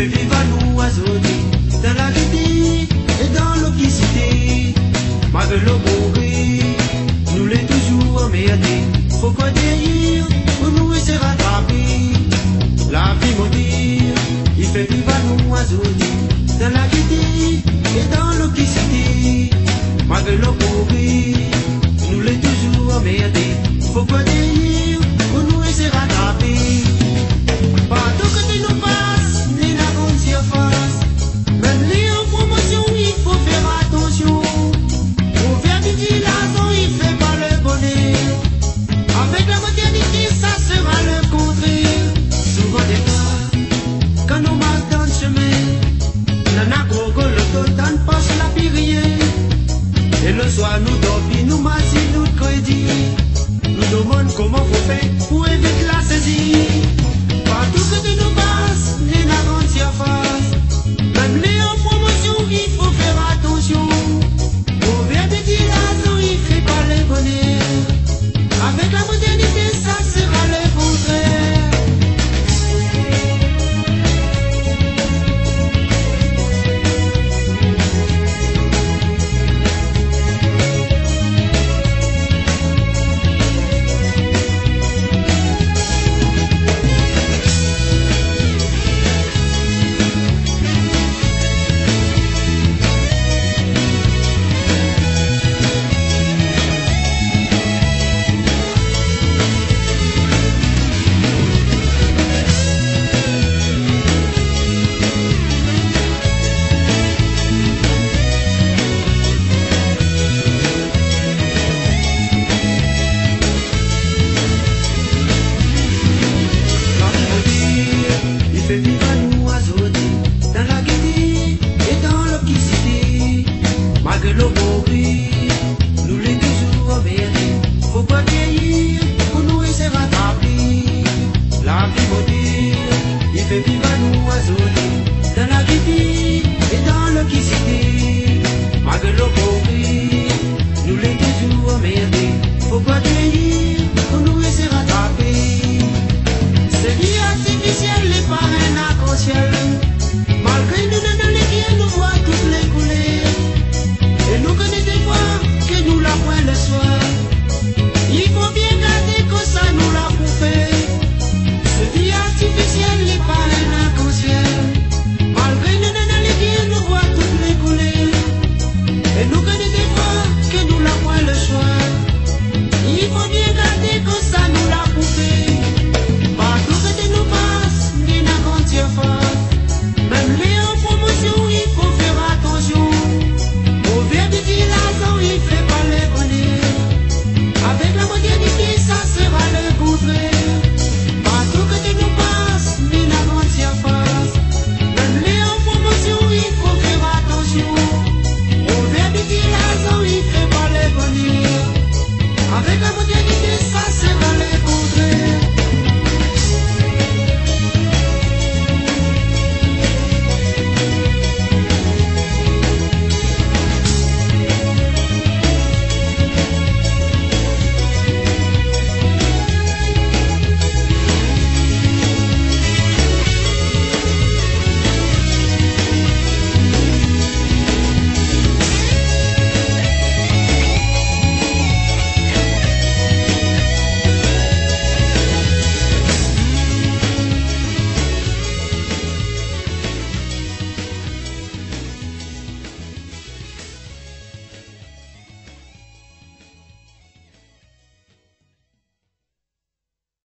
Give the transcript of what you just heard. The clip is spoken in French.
fait vivre à nous oiseaux dans la gaieté et dans l'opacité. Malgré le bruit, nous l'est toujours emmerdé. Faut quoi dire pour nous essayer rattraper. La vie maudite, il fait vivre à nous oiseaux dans la gaieté et dans l'opacité. Malgré le bruit, nous l'est toujours emmerdé. Faut quoi dire pour nous essayer rattraper. Partout que tu nous passes, ni la grande surface. Même les en promotion, il faut faire attention. Au verbe d'utilisation, il fait pas le bonheur. Avec la modernité, ça sera le contraire. Souvent des fois, quand nous marchons dans le chemin, l'on a gogo le total passe la pirier. Et le soir, nous dormons, nous marchons, nous crédit. Nous demandons comment faut faire pour éviter la saisie. Partout que tu nous passes, les la grande surface. Même les en promotion, il faut faire attention. Au verbe d'utilisation, il fait pas le bonheur. Avec la modernité, ça sera le contraire. Il faut bien garder que ça nous l'a pour faire. Ce vie artificielle